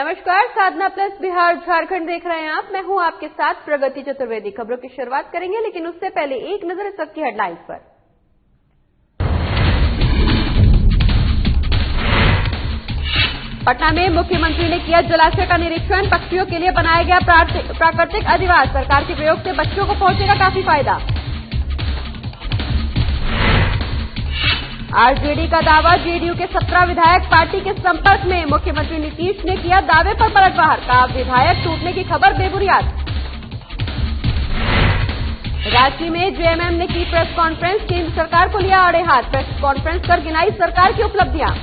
नमस्कार, साधना प्लस बिहार झारखंड देख रहे हैं आप। मैं हूं आपके साथ प्रगति चतुर्वेदी। खबरों की शुरुआत करेंगे, लेकिन उससे पहले एक नजर इस वक्त की हेडलाइंस पर। पटना में मुख्यमंत्री ने किया जलाशय का निरीक्षण। पक्षियों के लिए बनाया गया प्राकृतिक अधिवास। सरकार के प्रयोग से बच्चों को पहुंचेगा काफी फायदा। आरजेडी का दावा, जेडीयू के 17 विधायक पार्टी के संपर्क में। मुख्यमंत्री नीतीश ने किया दावे पर पलटवार। कहा विधायक टूटने की खबर बेबुनियाद। रांची में जेएमएम ने की प्रेस कॉन्फ्रेंस। केंद्र सरकार को लिया आड़े हाथ। प्रेस कॉन्फ्रेंस कर गिनाई सरकार की उपलब्धियां।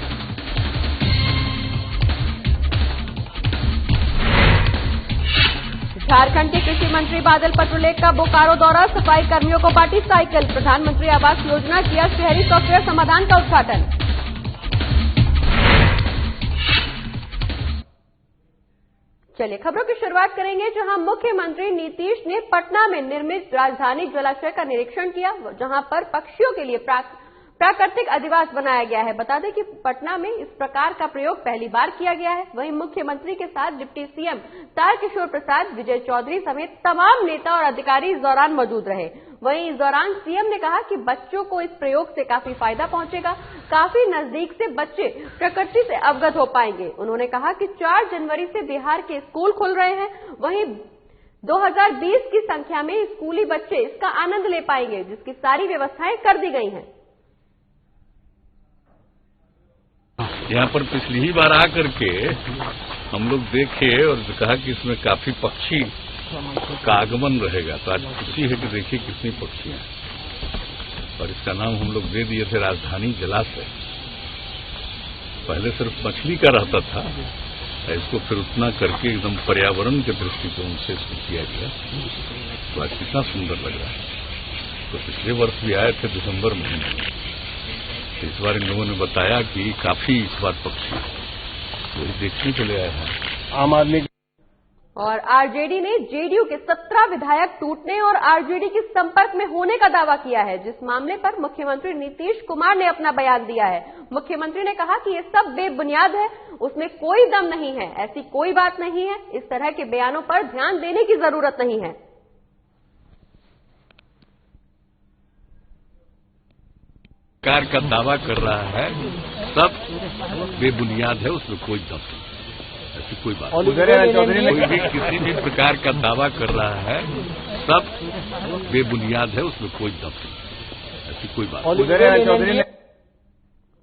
झारखंड के कृषि मंत्री बादल पत्रलेख का बोकारो दौरा। सफाई कर्मियों को बांटी साइकिल। प्रधानमंत्री आवास योजना किया शहरी सॉफ्टवेयर समाधान का उद्घाटन। चलिए खबरों की शुरुआत करेंगे, जहां मुख्यमंत्री नीतीश ने पटना में निर्मित राजधानी जलाशय का निरीक्षण किया, जहां पर पक्षियों के लिए प्राकृतिक अधिवास बनाया गया है। बता दें कि पटना में इस प्रकार का प्रयोग पहली बार किया गया है। वहीं मुख्यमंत्री के साथ डिप्टी सीएम तारकिशोर प्रसाद, विजय चौधरी समेत तमाम नेता और अधिकारी इस दौरान मौजूद रहे। वहीं इस दौरान सीएम ने कहा कि बच्चों को इस प्रयोग से काफी फायदा पहुंचेगा। काफी नजदीक से बच्चे प्रकृति से अवगत हो पाएंगे। उन्होंने कहा कि 4 जनवरी से बिहार के स्कूल खुल रहे हैं। वहीं 2020 की संख्या में स्कूली बच्चे इसका आनंद ले पाएंगे, जिसकी सारी व्यवस्थाएं कर दी गई हैं। यहाँ पर पिछली ही बार आकर के हम लोग देखे और कहा कि इसमें काफी पक्षी का आगमन रहेगा, तो आज खुशी है कि देखिए कितनी पक्षियां हैं। और इसका नाम हम लोग दे दिए थे राजधानी जलाशय। पहले सिर्फ मछली का रहता था, इसको फिर उतना करके एकदम पर्यावरण के दृष्टिकोण से इसको किया गया। तो आज कितना सुंदर लग रहा है। तो पिछले वर्ष भी आए थे दिसंबर महीने में। इस बार इन लोगों ने बताया कि काफी इस बार पक्षी वही देखने के लिए आए हैं। आम आदमी और आरजेडी ने जेडीयू के 17 विधायक टूटने और आरजेडी के संपर्क में होने का दावा किया है, जिस मामले पर मुख्यमंत्री नीतीश कुमार ने अपना बयान दिया है। मुख्यमंत्री ने कहा कि ये सब बेबुनियाद है, उसमें कोई दम नहीं है, ऐसी कोई बात नहीं है। इस तरह के बयानों पर ध्यान देने की जरूरत नहीं है। सरकार का दावा कर रहा है सब बेबुनियाद है, उसमें कोई दम नहीं, ऐसी कोई बात नहीं। कोई भी किसी भी प्रकार का दावा कर रहा है सब बेबुनियाद है, उसमें कोई दम नहीं, ऐसी कोई बात नहीं।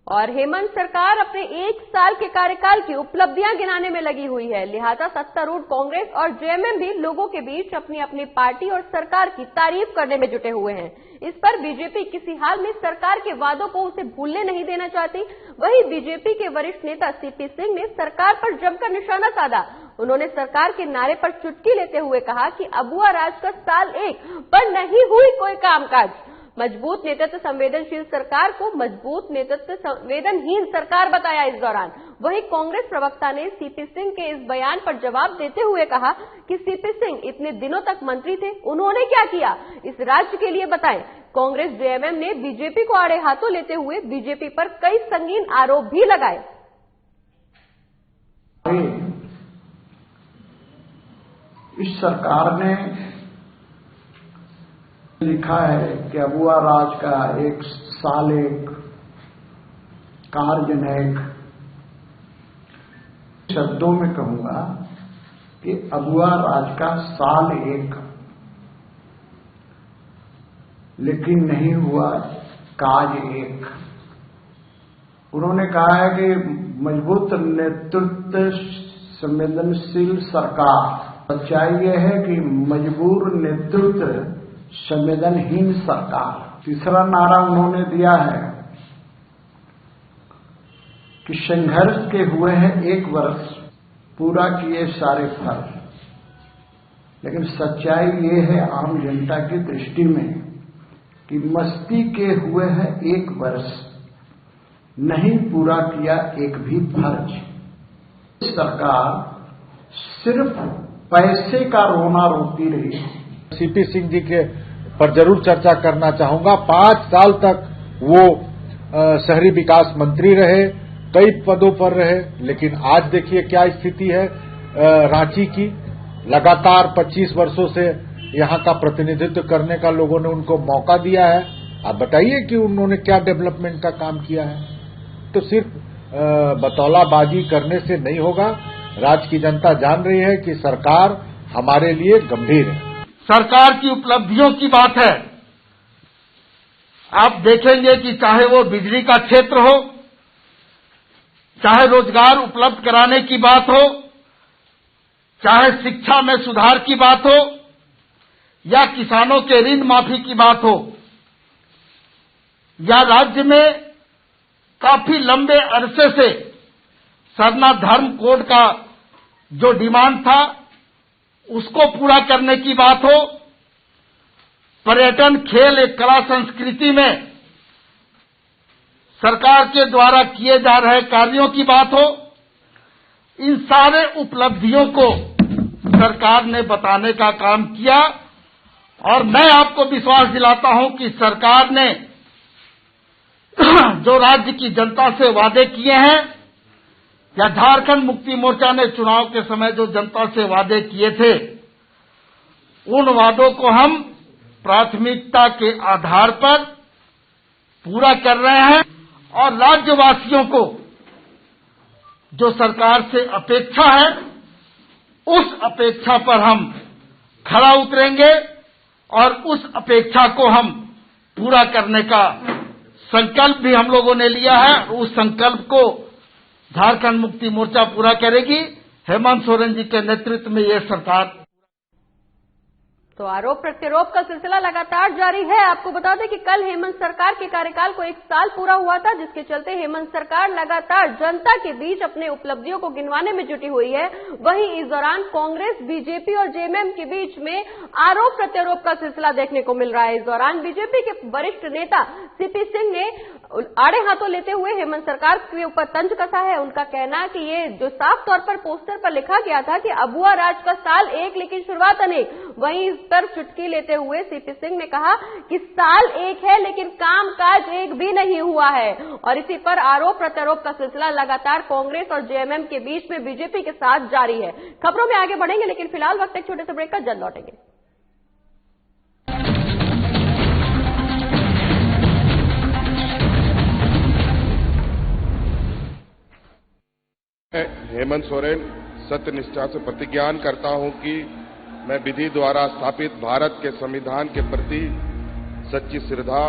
और हेमंत सरकार अपने 1 साल के कार्यकाल की उपलब्धियां गिनाने में लगी हुई है। लिहाजा सत्तारूढ़ कांग्रेस और जेएमएम भी लोगों के बीच अपनी अपनी पार्टी और सरकार की तारीफ करने में जुटे हुए हैं। इस पर बीजेपी किसी हाल में सरकार के वादों को उसे भूलने नहीं देना चाहती। वहीं बीजेपी के वरिष्ठ नेता सीपी सिंह ने सरकार पर जमकर निशाना साधा। उन्होंने सरकार के नारे पर चुटकी लेते हुए कहा कि अबुआ राज का साल 1 पर नहीं हुई कोई कामकाज। मजबूत नेतृत्व संवेदनशील सरकार को मजबूत नेतृत्व संवेदनहीन सरकार बताया। इस दौरान वहीं कांग्रेस प्रवक्ता ने सीपी सिंह के इस बयान पर जवाब देते हुए कहा कि सीपी सिंह इतने दिनों तक मंत्री थे, उन्होंने क्या किया इस राज्य के लिए बताएं। कांग्रेस जेएमएम ने बीजेपी को आड़े हाथों लेते हुए बीजेपी पर कई संगीन आरोप भी लगाए। इस सरकार ने लिखा है कि अबुआ राज का 1 साल 1 कार्यजनक, शब्दों में कहूंगा कि अबुआ राज का साल 1, लेकिन नहीं हुआ काज 1। उन्होंने कहा है कि मजबूत नेतृत्व संवेदनशील सरकार। सच्चाई यह है कि मजबूर नेतृत्व संवेदनहीन सरकार। तीसरा नारा उन्होंने दिया है कि संघर्ष के हुए हैं 1 वर्ष, पूरा किए सारे फल। लेकिन सच्चाई ये है आम जनता की दृष्टि में कि मस्ती के हुए हैं 1 वर्ष, नहीं पूरा किया एक भी फर्ज। सरकार सिर्फ पैसे का रोना रोती रही। सीपी सिंह जी के पर जरूर चर्चा करना चाहूंगा। 5 साल तक वो शहरी विकास मंत्री रहे, कई पदों पर रहे, लेकिन आज देखिए क्या स्थिति है रांची की। लगातार 25 वर्षों से यहां का प्रतिनिधित्व करने का लोगों ने उनको मौका दिया है। आप बताइए कि उन्होंने क्या डेवलपमेंट का काम किया है। तो सिर्फ बतौलाबाजी करने से नहीं होगा। राज्य की जनता जान रही है कि सरकार हमारे लिए गंभीर है। सरकार की उपलब्धियों की बात है। आप देखेंगे कि चाहे वो बिजली का क्षेत्र हो, चाहे रोजगार उपलब्ध कराने की बात हो, चाहे शिक्षा में सुधार की बात हो, या किसानों के ऋण माफी की बात हो, या राज्य में काफी लंबे अरसे से सरना धर्म कोड का जो डिमांड था उसको पूरा करने की बात हो, पर्यटन, खेल, एक कला संस्कृति में सरकार के द्वारा किए जा रहे कार्यों की बात हो, इन सारे उपलब्धियों को सरकार ने बताने का काम किया। और मैं आपको विश्वास दिलाता हूं कि सरकार ने जो राज्य की जनता से वादे किए हैं, या झारखंड मुक्ति मोर्चा ने चुनाव के समय जो जनता से वादे किए थे, उन वादों को हम प्राथमिकता के आधार पर पूरा कर रहे हैं। और राज्यवासियों को जो सरकार से अपेक्षा है, उस अपेक्षा पर हम खरा उतरेंगे और उस अपेक्षा को हम पूरा करने का संकल्प भी हम लोगों ने लिया है। उस संकल्प को झारखंड मुक्ति मोर्चा पूरा करेगी। हेमंत सोरेन जी के नेतृत्व में ये सरकार। तो आरोप प्रत्यारोप का सिलसिला लगातार जारी है। आपको बता दें कि कल हेमंत सरकार के कार्यकाल को 1 साल पूरा हुआ था, जिसके चलते हेमंत सरकार लगातार जनता के बीच अपने उपलब्धियों को गिनवाने में जुटी हुई है। वहीं इस दौरान कांग्रेस, बीजेपी और जेएमएम के बीच में आरोप प्रत्यारोप का सिलसिला देखने को मिल रहा है। इस दौरान बीजेपी के वरिष्ठ नेता सीपी सिंह ने आड़े हाथों लेते हुए हेमंत सरकार के ऊपर तंज कसा है। उनका कहना है कि ये जो साफ तौर पर पोस्टर पर लिखा गया था कि अबुआ राज का साल एक लेकिन शुरुआत अनेक, वहीं इस पर चुटकी लेते हुए सीपी सिंह ने कहा कि साल एक है लेकिन काम काज एक भी नहीं हुआ है। और इसी पर आरोप प्रत्यारोप का सिलसिला लगातार कांग्रेस और जेएमएम के बीच में बीजेपी के साथ जारी है। खबरों में आगे बढ़ेंगे, लेकिन फिलहाल वक्त एक छोटे से ब्रेक का, जल्द लौटेंगे। हेमंत सोरेन सत्यनिष्ठा से प्रतिज्ञान करता हूं कि मैं विधि द्वारा स्थापित भारत के संविधान के प्रति सच्ची श्रद्धा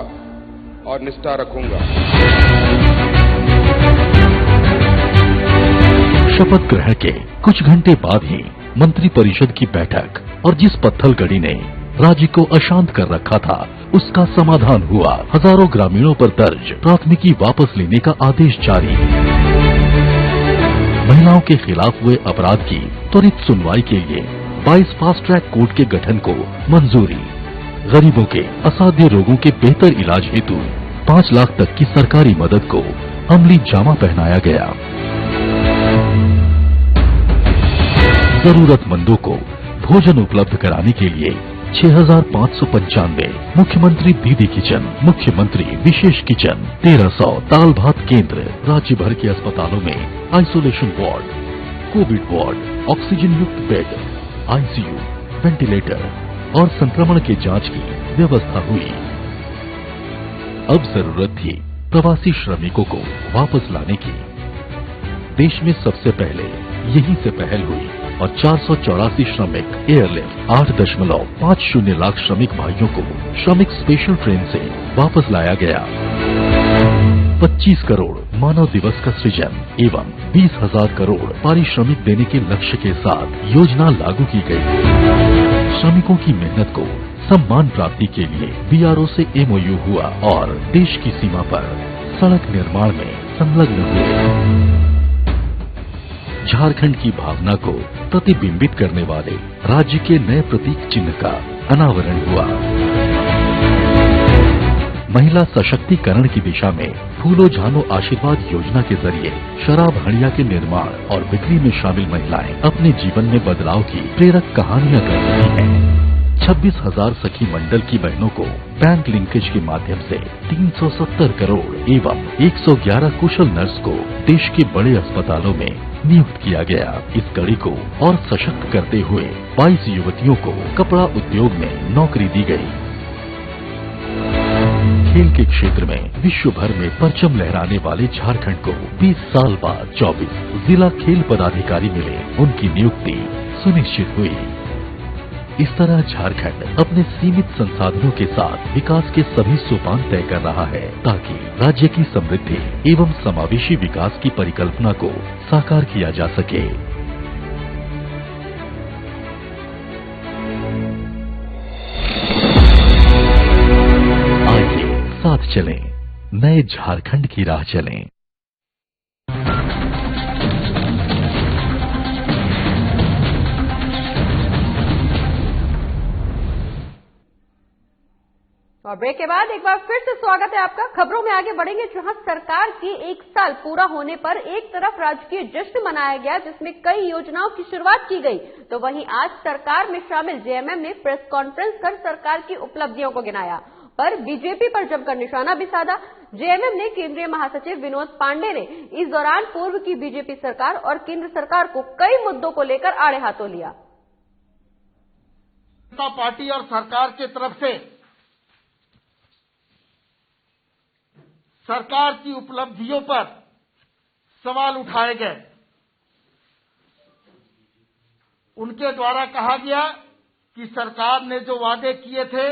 और निष्ठा रखूंगा। शपथ ग्रहण के कुछ घंटे बाद ही मंत्रिपरिषद की बैठक, और जिस पत्थलगड़ी ने राज्य को अशांत कर रखा था उसका समाधान हुआ। हजारों ग्रामीणों पर दर्ज प्राथमिकी वापस लेने का आदेश जारी। महिलाओं के खिलाफ हुए अपराध की त्वरित सुनवाई के लिए 22 फास्ट ट्रैक कोर्ट के गठन को मंजूरी। गरीबों के असाध्य रोगों के बेहतर इलाज हेतु 5 लाख तक की सरकारी मदद को अमली जामा पहनाया गया। जरूरतमंदों को भोजन उपलब्ध कराने के लिए 6595 मुख्यमंत्री दीदी किचन, मुख्यमंत्री विशेष किचन, 1300 दाल भात केंद्र, राज्य भर के अस्पतालों में isolation ward, Covid ward, oxygen युक्त बेड, आईसीयू, वेंटिलेटर और संक्रमण के जांच की व्यवस्था हुई। अब जरूरत थी प्रवासी श्रमिकों को वापस लाने की। देश में सबसे पहले यहीं से पहल हुई और 484 श्रमिक एयरलिफ्ट 8.50 लाख श्रमिक भाइयों को श्रमिक स्पेशल ट्रेन से वापस लाया गया। 25 करोड़ मानव दिवस का सृजन एवं 20,000 करोड़ पारिश्रमिक देने के लक्ष्य के साथ योजना लागू की गई। श्रमिकों की मेहनत को सम्मान प्राप्ति के लिए बीआरओ से एमओयू हुआ और देश की सीमा पर सड़क निर्माण में संलग्न हुए। झारखंड की भावना को प्रतिबिंबित करने वाले राज्य के नए प्रतीक चिन्ह का अनावरण हुआ। महिला सशक्तिकरण की दिशा में फूलो झानो आशीर्वाद योजना के जरिए शराब हड़िया के निर्माण और बिक्री में शामिल महिलाएं अपने जीवन में बदलाव की प्रेरक कहानियां कर रही हैं। 26,000 सखी मंडल की बहनों को बैंक लिंकेज के माध्यम से 370 करोड़ एवं 111 कुशल नर्स को देश के बड़े अस्पतालों में नियुक्त किया गया। इस कड़ी को और सशक्त करते हुए 22 युवतियों को कपड़ा उद्योग में नौकरी दी गई। खेल के क्षेत्र में विश्व भर में परचम लहराने वाले झारखंड को 20 साल बाद 24 जिला खेल पदाधिकारी मिले, उनकी नियुक्ति सुनिश्चित हुई। इस तरह झारखंड अपने सीमित संसाधनों के साथ विकास के सभी सोपान तय कर रहा है ताकि राज्य की समृद्धि एवं समावेशी विकास की परिकल्पना को साकार किया जा सके। आइए साथ चलें, नए झारखंड की राह चलें। और ब्रेक के बाद एक बार फिर से स्वागत है आपका। खबरों में आगे बढ़ेंगे, जहां सरकार की 1 साल पूरा होने पर एक तरफ राजकीय जश्न मनाया गया जिसमें कई योजनाओं की शुरुआत की गई, तो वहीं आज सरकार में शामिल जेएमएम ने प्रेस कॉन्फ्रेंस कर सरकार की उपलब्धियों को गिनाया, पर बीजेपी पर जमकर निशाना भी साधा। जेएमएम ने केंद्रीय महासचिव विनोद पांडे ने इस दौरान पूर्व की बीजेपी सरकार और केंद्र सरकार को कई मुद्दों को लेकर आड़े हाथों लिया। जनता पार्टी और सरकार की तरफ से सरकार की उपलब्धियों पर सवाल उठाए गए। उनके द्वारा कहा गया कि सरकार ने जो वादे किए थे,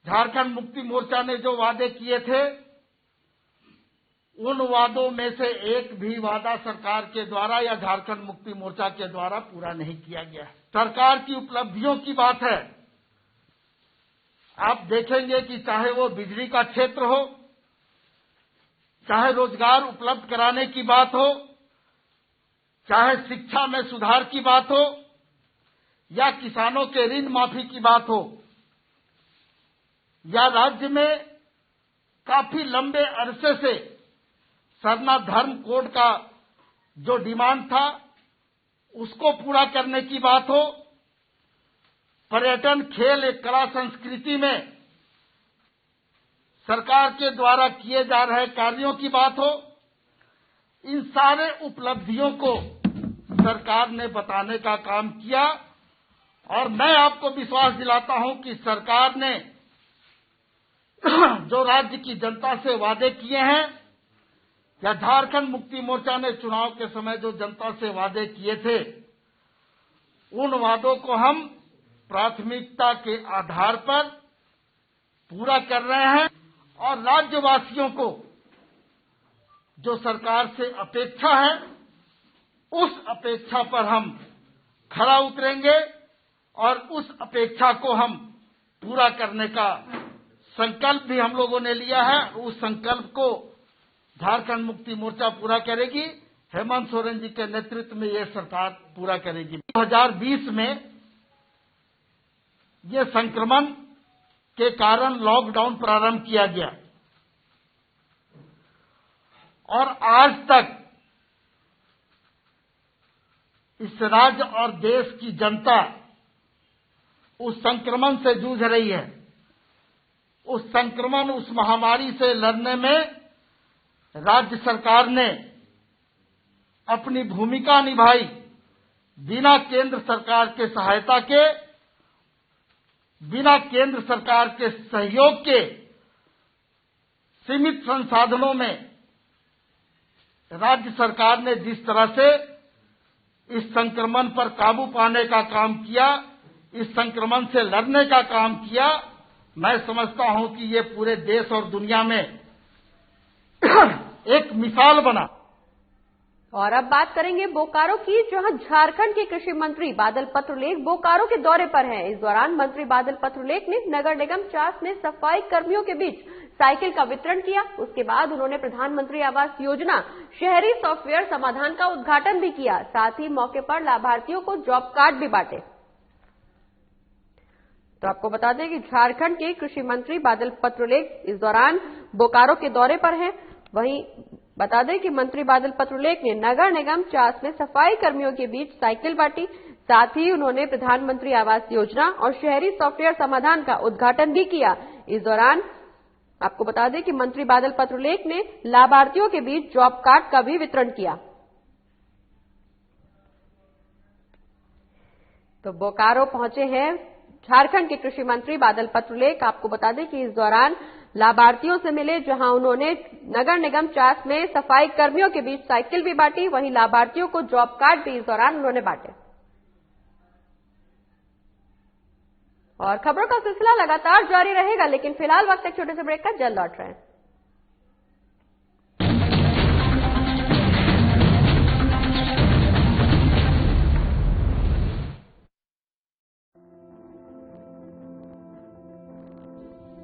झारखंड मुक्ति मोर्चा ने जो वादे किए थे, उन वादों में से एक भी वादा सरकार के द्वारा या झारखंड मुक्ति मोर्चा के द्वारा पूरा नहीं किया गया। सरकार की उपलब्धियों की बात है। आप देखेंगे कि चाहे वो बिजली का क्षेत्र हो, चाहे रोजगार उपलब्ध कराने की बात हो, चाहे शिक्षा में सुधार की बात हो, या किसानों के ऋण माफी की बात हो, या राज्य में काफी लंबे अरसे से सरना धर्म कोड का जो डिमांड था उसको पूरा करने की बात हो, पर्यटन, खेल, एक कला संस्कृति में सरकार के द्वारा किए जा रहे कार्यों की बात हो, इन सारे उपलब्धियों को सरकार ने बताने का काम किया। और मैं आपको विश्वास दिलाता हूं कि सरकार ने जो राज्य की जनता से वादे किए हैं, या झारखंड मुक्ति मोर्चा ने चुनाव के समय जो जनता से वादे किए थे, उन वादों को हम प्राथमिकता के आधार पर पूरा कर रहे हैं। और राज्यवासियों को जो सरकार से अपेक्षा है, उस अपेक्षा पर हम खरा उतरेंगे और उस अपेक्षा को हम पूरा करने का संकल्प भी हम लोगों ने लिया है। उस संकल्प को झारखंड मुक्ति मोर्चा पूरा करेगी। हेमंत सोरेन जी के नेतृत्व में ये सरकार पूरा करेगी। 2020 में ये संक्रमण के कारण लॉकडाउन प्रारंभ किया गया और आज तक इस राज्य और देश की जनता उस संक्रमण से जूझ रही है। उस संक्रमण, उस महामारी से लड़ने में राज्य सरकार ने अपनी भूमिका निभाई। बिना केंद्र सरकार के सहायता के, बिना केंद्र सरकार के सहयोग के, सीमित संसाधनों में राज्य सरकार ने जिस तरह से इस संक्रमण पर काबू पाने का काम किया, इस संक्रमण से लड़ने का काम किया, मैं समझता हूं कि ये पूरे देश और दुनिया में एक मिसाल बना। और अब बात करेंगे बोकारो की, जहां झारखंड के कृषि मंत्री बादल पत्रलेख बोकारो के दौरे पर हैं। इस दौरान मंत्री बादल पत्रलेख ने नगर निगम चास में सफाई कर्मियों के बीच साइकिल का वितरण किया। उसके बाद उन्होंने प्रधानमंत्री आवास योजना शहरी सॉफ्टवेयर समाधान का उद्घाटन भी किया। साथ ही मौके पर लाभार्थियों को जॉब कार्ड भी बांटे। तो आपको बता दें कि झारखंड के कृषि मंत्री बादल पत्रलेख इस दौरान बोकारो के दौरे पर हैं। वहीं बता दें कि मंत्री बादल पत्रलेख ने नगर निगम चास में सफाई कर्मियों के बीच साइकिल बांटी। साथ ही उन्होंने प्रधानमंत्री आवास योजना और शहरी सॉफ्टवेयर समाधान का उद्घाटन भी किया। इस दौरान आपको बता दें कि मंत्री बादल पत्रलेख ने लाभार्थियों के बीच जॉब कार्ड का भी वितरण किया। तो बोकारो पहुंचे हैं झारखंड के कृषि मंत्री बादल पत्रलेख। आपको बता दें कि इस दौरान लाभार्थियों से मिले, जहां उन्होंने नगर निगम चास में सफाई कर्मियों के बीच साइकिल भी बांटी, वहीं लाभार्थियों को जॉब कार्ड भी इस दौरान उन्होंने बांटे। और खबरों का सिलसिला लगातार जारी रहेगा, लेकिन फिलहाल वक्त एक छोटे से ब्रेक का, जल्द लौट रहे हैं।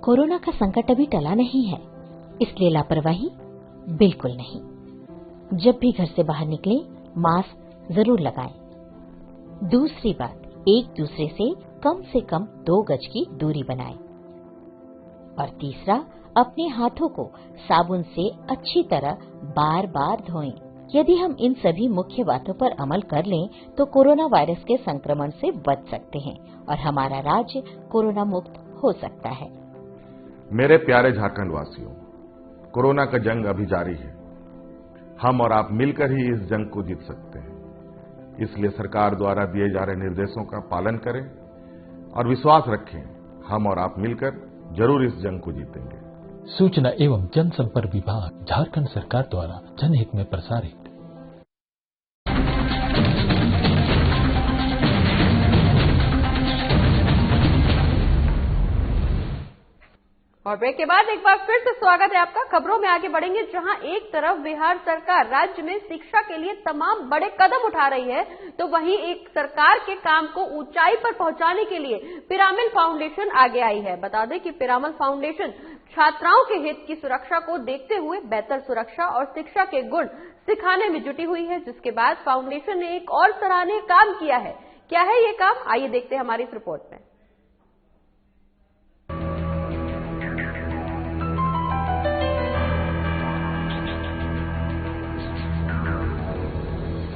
कोरोना का संकट अभी टला नहीं है, इसलिए लापरवाही बिल्कुल नहीं। जब भी घर से बाहर निकलें, मास्क जरूर लगाएं। दूसरी बात, एक दूसरे से कम 2 गज की दूरी बनाएं। और तीसरा, अपने हाथों को साबुन से अच्छी तरह बार बार धोएं। यदि हम इन सभी मुख्य बातों पर अमल कर लें तो कोरोना वायरस के संक्रमण से बच सकते हैं और हमारा राज्य कोरोना मुक्त हो सकता है। मेरे प्यारे झारखंड वासियों, कोरोना का जंग अभी जारी है। हम और आप मिलकर ही इस जंग को जीत सकते हैं। इसलिए सरकार द्वारा दिए जा रहे निर्देशों का पालन करें और विश्वास रखें, हम और आप मिलकर जरूर इस जंग को जीतेंगे। सूचना एवं जनसंपर्क विभाग, झारखंड सरकार द्वारा जनहित में प्रसारित। और ब्रेक के बाद एक बार फिर से स्वागत है आपका। खबरों में आगे बढ़ेंगे, जहां एक तरफ बिहार सरकार राज्य में शिक्षा के लिए तमाम बड़े कदम उठा रही है, तो वहीं एक सरकार के काम को ऊंचाई पर पहुंचाने के लिए पिरामिल फाउंडेशन आगे आई है। बता दें कि पिरामिल फाउंडेशन छात्राओं के हित की सुरक्षा को देखते हुए बेहतर सुरक्षा और शिक्षा के गुण सिखाने में जुटी हुई है, जिसके बाद फाउंडेशन ने एक और सराहनीय काम किया है। क्या है ये काम, आइए देखते हैं हमारी इस रिपोर्ट में।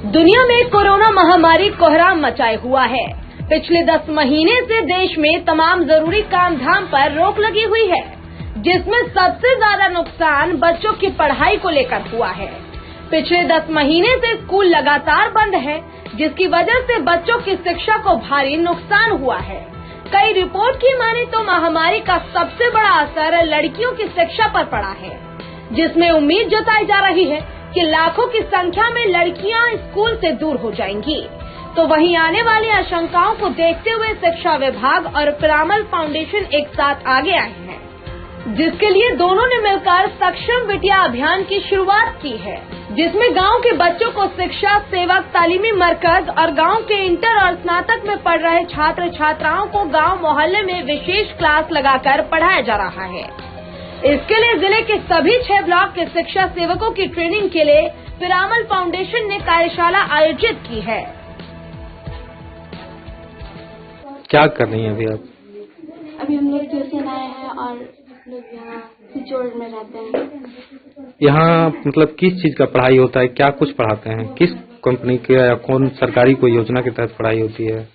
दुनिया में कोरोना महामारी कोहराम मचाए हुआ है। पिछले 10 महीने से देश में तमाम जरूरी काम धाम पर रोक लगी हुई है, जिसमें सबसे ज्यादा नुकसान बच्चों की पढ़ाई को लेकर हुआ है। पिछले 10 महीने से स्कूल लगातार बंद है, जिसकी वजह से बच्चों की शिक्षा को भारी नुकसान हुआ है। कई रिपोर्ट की माने तो महामारी का सबसे बड़ा असर लड़कियों की शिक्षा पर पड़ा है, जिसमें उम्मीद जताई जा रही है कि लाखों की संख्या में लड़कियां स्कूल से दूर हो जाएंगी। तो वहीं आने वाली आशंकाओं को देखते हुए शिक्षा विभाग और पिरामिल फाउंडेशन एक साथ आगे आए हैं, जिसके लिए दोनों ने मिलकर सक्षम बिटिया अभियान की शुरुआत की है, जिसमें गांव के बच्चों को शिक्षा सेवक तालीमी मरकज और गांव के इंटर और स्नातक में पढ़ रहे छात्र छात्राओं को गांव मोहल्ले में विशेष क्लास लगाकर पढ़ाया जा रहा है। इसके लिए जिले के सभी 6 ब्लॉक के शिक्षा सेवकों की ट्रेनिंग के लिए पिरामिल फाउंडेशन ने कार्यशाला आयोजित की है। क्या कर रही हैं अभी आप? अभी हम लोग ट्यूशन आए हैं और लोग यहाँ सिचोड़ में रहते हैं। यहाँ मतलब किस चीज का पढ़ाई होता है, क्या कुछ पढ़ाते हैं, किस कंपनी के या कौन सरकारी कोई योजना के तहत पढ़ाई होती है?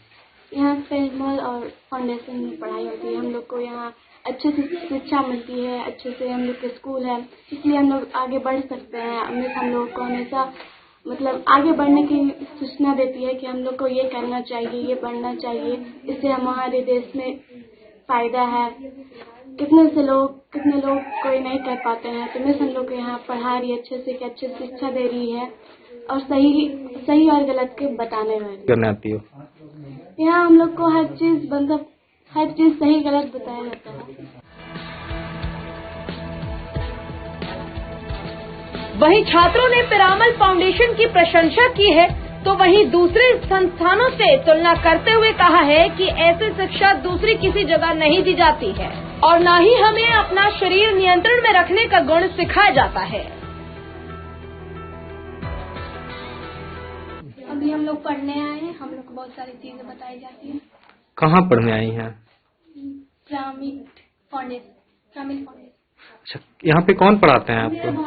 यहाँ पिरामिल और फाउंडेशन में पढ़ाई होती है। हम लोग को यहाँ अच्छे से शिक्षा मिलती है, अच्छे से हम लोग के स्कूल है, इसलिए हम लोग आगे बढ़ सकते हैं। हमेशा हम लोग को हमेशा मतलब आगे बढ़ने की सूचना देती है कि हम लोग को ये करना चाहिए, ये पढ़ना चाहिए, इससे हमारे देश में फायदा है। कितने लोग कोई नहीं कर पाते हैं, तो हमेशा हम लोग को यहाँ पढ़ा रही है अच्छे से, कि अच्छे शिक्षा दे रही है और सही और गलत के बताने में करने आती हो। यहाँ हम लोग को हर चीज सही गलत बताया जाता है। वहीं छात्रों ने पिरामिल फाउंडेशन की प्रशंसा की है, तो वहीं दूसरे संस्थानों से तुलना करते हुए कहा है कि ऐसी शिक्षा दूसरी किसी जगह नहीं दी जाती है और न ही हमें अपना शरीर नियंत्रण में रखने का गुण सिखाया जाता है। अभी हम लोग पढ़ने आए हैं, हम लोग को बहुत सारी चीजें बताई जाती हैं। कहाँ पढ़ने आई हैं? पिरामिल फाउंडेशन। अच्छा, यहाँ पे कौन पढ़ाते हैं आपको?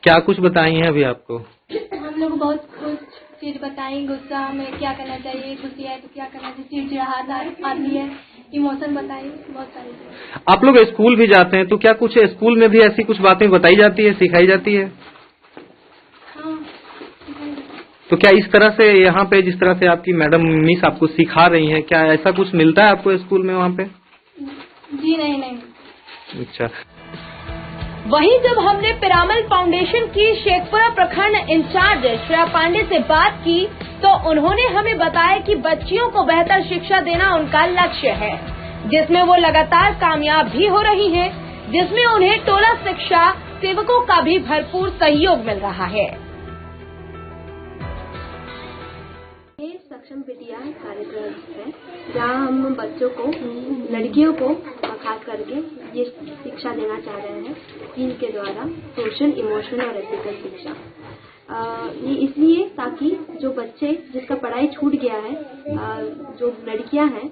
क्या कुछ बताई हैं अभी आपको? हम लोग बहुत कुछ फिर बताएं गुस्सा में क्या करना चाहिए, गुस्से आए तो क्या करना चाहिए, चिड़चिड़ाहट आती है, इमोशन बताइए, बहुत सारी चीजें। आप लोग स्कूल भी जाते हैं तो क्या कुछ स्कूल में भी ऐसी कुछ बातें बताई जाती है, सिखाई जाती है? हाँ। तो क्या इस तरह से यहाँ पे जिस तरह से आपकी मैडम मिस आपको सिखा रही हैं, क्या ऐसा कुछ मिलता है आपको स्कूल में वहाँ पे? जी नहीं। अच्छा। वहीं जब हमने पिरामल फाउंडेशन की शेखपुरा प्रखंड इंचार्ज श्रेया पांडे से बात की तो उन्होंने हमें बताया कि बच्चियों को बेहतर शिक्षा देना उनका लक्ष्य है, जिसमें वो लगातार कामयाब भी हो रही हैं, जिसमें उन्हें टोला शिक्षा सेवकों का भी भरपूर सहयोग मिल रहा है। ये सक्षम बिटिया कार्यक्रम है जहाँ हम बच्चों को, लड़कियों को खास करके ये शिक्षा देना चाह रहे हैं इनके द्वारा, सोशल, इमोशनल और एथिकल शिक्षा। ये इसलिए ताकि जो बच्चे जिसका पढ़ाई छूट गया है, जो लड़कियां हैं,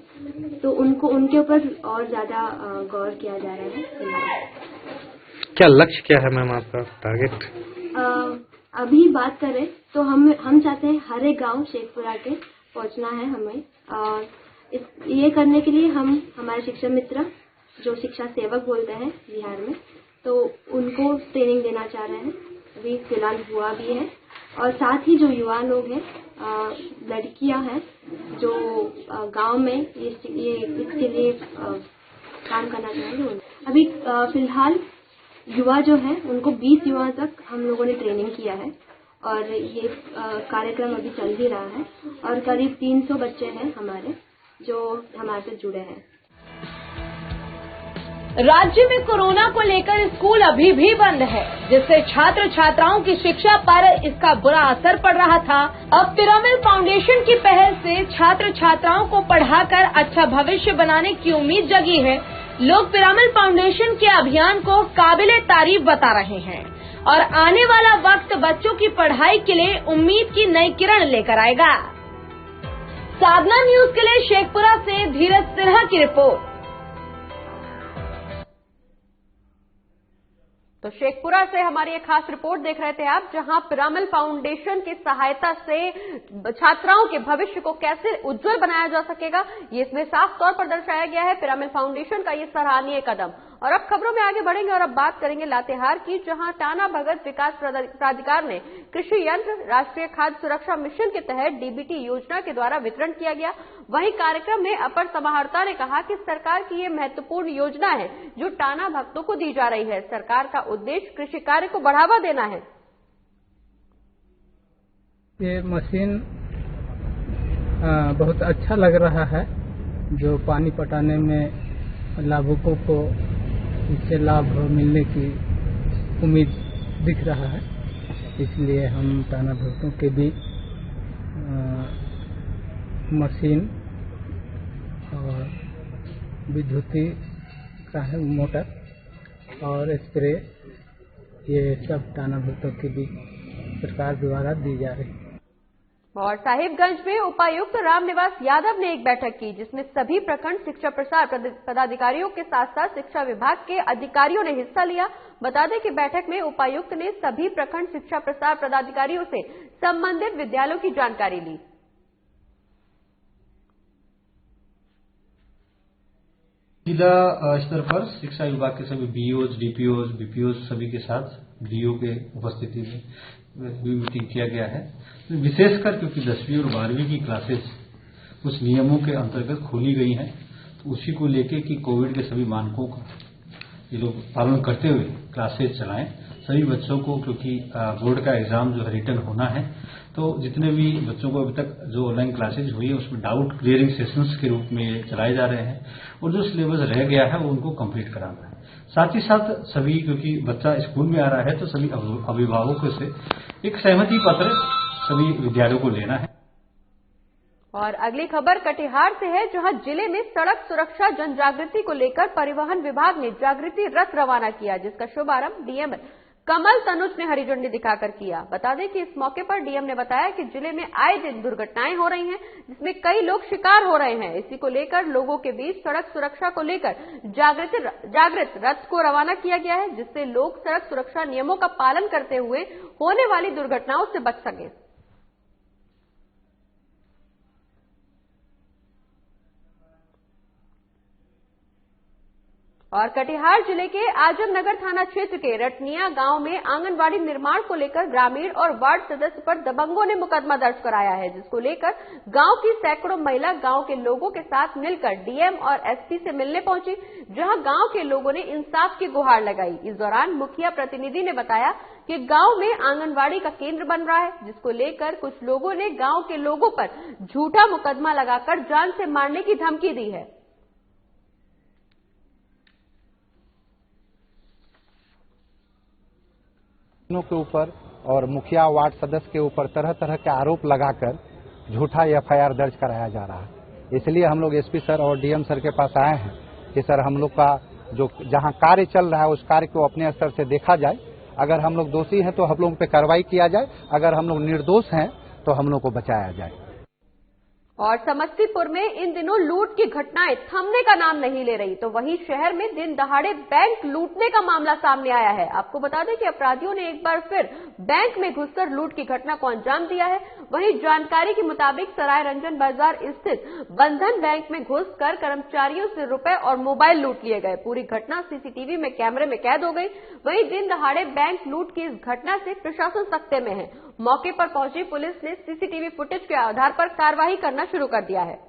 तो उनको उनके ऊपर और ज्यादा गौर किया जा रहा है। क्या लक्ष्य क्या है मैम आपका टारगेट? अभी बात करें तो हम चाहते हैं हर एक गांव शेखपुरा के पहुंचना है हमें। ये करने के लिए हम हमारे शिक्षा मित्र जो शिक्षा सेवक बोलते हैं बिहार में, तो उनको ट्रेनिंग देना चाह रहे हैं। अभी फिलहाल हुआ भी है, और साथ ही जो युवा लोग हैं, लड़कियां हैं जो गांव में इसके लिए काम करना चाहेंगे। अभी फिलहाल युवा जो है उनको 20 युवा तक हम लोगों ने ट्रेनिंग किया है, और ये कार्यक्रम अभी चल भी रहा है, और करीब 300 बच्चे हैं हमारे जो हमारे से जुड़े हैं। राज्य में कोरोना को लेकर स्कूल अभी भी बंद है, जिससे छात्र छात्राओं की शिक्षा पर इसका बुरा असर पड़ रहा था। अब पिरामल फाउंडेशन की पहल से छात्र छात्राओं को पढ़ाकर अच्छा भविष्य बनाने की उम्मीद जगी है। लोग पिरामल फाउंडेशन के अभियान को काबिले तारीफ बता रहे हैं, और आने वाला वक्त बच्चों की पढ़ाई के लिए उम्मीद की नई किरण लेकर आएगा। साधना न्यूज के लिए शेखपुरा से धीरज सिन्हा की रिपोर्ट। तो शेखपुरा से हमारी एक खास रिपोर्ट देख रहे थे आप, जहां पिरामल फाउंडेशन की सहायता से छात्राओं के भविष्य को कैसे उज्जवल बनाया जा सकेगा, ये इसमें साफ तौर पर दर्शाया गया है। पिरामल फाउंडेशन का ये सराहनीय कदम। और अब खबरों में आगे बढ़ेंगे और अब बात करेंगे लातेहार की, जहां टाना भगत विकास प्राधिकार ने कृषि यंत्र राष्ट्रीय खाद्य सुरक्षा मिशन के तहत डीबीटी योजना के द्वारा वितरण किया गया। वहीं कार्यक्रम में अपर समाहर्ता ने कहा कि सरकार की ये महत्वपूर्ण योजना है जो टाना भक्तों को दी जा रही है। सरकार का उद्देश्य कृषि कार्य को बढ़ावा देना है। ये मशीन बहुत अच्छा लग रहा है, जो पानी पटाने में लाभुकों को इससे लाभ मिलने की उम्मीद दिख रहा है। इसलिए हम टाना भक्तों के बीच मशीन और विद्युती का है मोटर और स्प्रे, ये सब टाना भक्तों के बीच सरकार द्वारा दी जा रही है। और साहिबगंज में उपायुक्त रामनिवास यादव ने एक बैठक की, जिसमें सभी प्रखंड शिक्षा प्रसार पदाधिकारियों के साथ साथ शिक्षा विभाग के अधिकारियों ने हिस्सा लिया। बता दें कि बैठक में उपायुक्त ने सभी प्रखंड शिक्षा प्रसार पदाधिकारियों से संबंधित विद्यालयों की जानकारी ली। जिला स्तर पर शिक्षा विभाग के सभी बीओज, डीपीओज, बीपीओज सभी के साथ डीओ के उपस्थिति में मीटिंग किया गया है। विशेषकर क्योंकि 10वीं और 12वीं की क्लासेस कुछ नियमों के अंतर्गत खोली गई हैं, तो उसी को लेके कि कोविड के सभी मानकों का ये लोग पालन करते हुए क्लासेस चलाएं। सभी बच्चों को, क्योंकि बोर्ड का एग्जाम जो है रिटर्न होना है, तो जितने भी बच्चों को अभी तक जो ऑनलाइन क्लासेज हुई है उसमें डाउट क्लियरिंग सेशंस के रूप में चलाए जा रहे हैं, और जो सिलेबस रह गया है वो उनको कंप्लीट कराना है। साथ ही साथ सभी, क्योंकि बच्चा स्कूल में आ रहा है, तो सभी अभिभावकों से एक सहमति पत्र सभी विद्यालयों को लेना है। और अगली खबर कटिहार से है, जहां जिले में सड़क सुरक्षा जन जागृति को लेकर परिवहन विभाग ने जागृति रथ रवाना किया, जिसका शुभारंभ डीएम कमल तनुज ने हरी झंडी दिखाकर किया। बता दें कि इस मौके पर डीएम ने बताया कि जिले में आए दिन दुर्घटनाएं हो रही हैं, जिसमें कई लोग शिकार हो रहे हैं। इसी को लेकर लोगों के बीच सड़क सुरक्षा को लेकर जागृत रथ को रवाना किया गया है, जिससे लोग सड़क सुरक्षा नियमों का पालन करते हुए होने वाली दुर्घटनाओं से बच सकें। और कटिहार जिले के आजमनगर थाना क्षेत्र के रटनिया गांव में आंगनबाड़ी निर्माण को लेकर ग्रामीण और वार्ड सदस्य पर दबंगों ने मुकदमा दर्ज कराया है, जिसको लेकर गांव की सैकड़ों महिला गांव के लोगों के साथ मिलकर डीएम और एसपी से मिलने पहुंची, जहां गांव के लोगों ने इंसाफ की गुहार लगाई। इस दौरान मुखिया प्रतिनिधि ने बताया कि गांव में आंगनबाड़ी का केंद्र बन रहा है, जिसको लेकर कुछ लोगों ने गांव के लोगों पर झूठा मुकदमा लगाकर जान से मारने की धमकी दी है। के ऊपर और मुखिया वार्ड सदस्य के ऊपर तरह तरह के आरोप लगाकर झूठा एफआईआर दर्ज कराया जा रहा है। इसलिए हम लोग एसपी सर और डीएम सर के पास आए हैं कि सर हम लोग का जो जहां कार्य चल रहा है उस कार्य को अपने स्तर से देखा जाए। अगर हम लोग दोषी हैं तो हम लोग पे कार्रवाई किया जाए, अगर हम लोग निर्दोष हैं तो हम लोग को बचाया जाए। और समस्तीपुर में इन दिनों लूट की घटनाएं थमने का नाम नहीं ले रही, तो वहीं शहर में दिन दहाड़े बैंक लूटने का मामला सामने आया है। आपको बता दें कि अपराधियों ने एक बार फिर बैंक में घुसकर लूट की घटना को अंजाम दिया है। वहीं जानकारी के मुताबिक सराय रंजन बाजार स्थित बंधन बैंक में घुसकर कर्मचारियों से रुपए और मोबाइल लूट लिए गए। पूरी घटना सीसीटीवी में कैमरे में कैद हो गई। वहीं दिन दहाड़े बैंक लूट की इस घटना से प्रशासन सख्ते में है। मौके पर पहुंची पुलिस ने सीसीटीवी फुटेज के आधार पर कार्रवाई करना शुरू कर दिया है।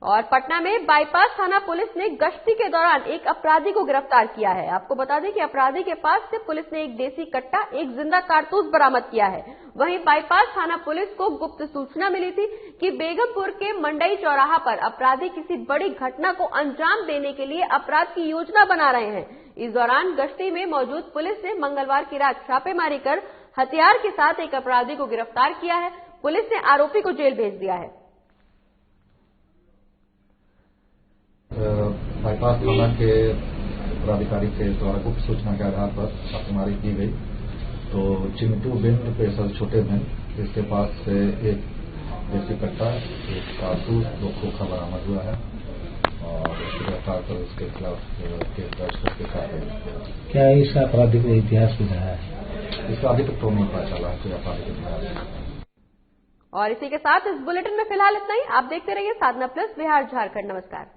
और पटना में बाईपास थाना पुलिस ने गश्ती के दौरान एक अपराधी को गिरफ्तार किया है। आपको बता दें कि अपराधी के पास से पुलिस ने एक देसी कट्टा, एक जिंदा कारतूस बरामद किया है। वहीं बाईपास थाना पुलिस को गुप्त सूचना मिली थी कि बेगमपुर के मंडई चौराहा पर अपराधी किसी बड़ी घटना को अंजाम देने के लिए अपराध की योजना बना रहे हैं। इस दौरान गश्ती में मौजूद पुलिस ने मंगलवार की रात छापेमारी कर हथियार के साथ एक अपराधी को गिरफ्तार किया है। पुलिस ने आरोपी को जेल भेज दिया है। बाईपास थाना के पदाधिकारी के द्वारा गुप्त सूचना के आधार पर छापेमारी की गई, तो चिंटू बिंद पेशल छोटे बिंद, इसके पास से एक देसी कट्टा, एक कारतूस, 2 खोखा बरामद हुआ है और उसको गिरफ्तार कर उसके खिलाफ केस दर्ज करके कार्रवाई। क्या इस अपराधी को इतिहास भी रहा है? इसका अभी तक तो नहीं पता चला कि अपराधी का इतिहास। और इसी के साथ इस बुलेटिन में फिलहाल इतना ही। आप देखते रहिए साधना प्लस बिहार झारखंड। नमस्कार।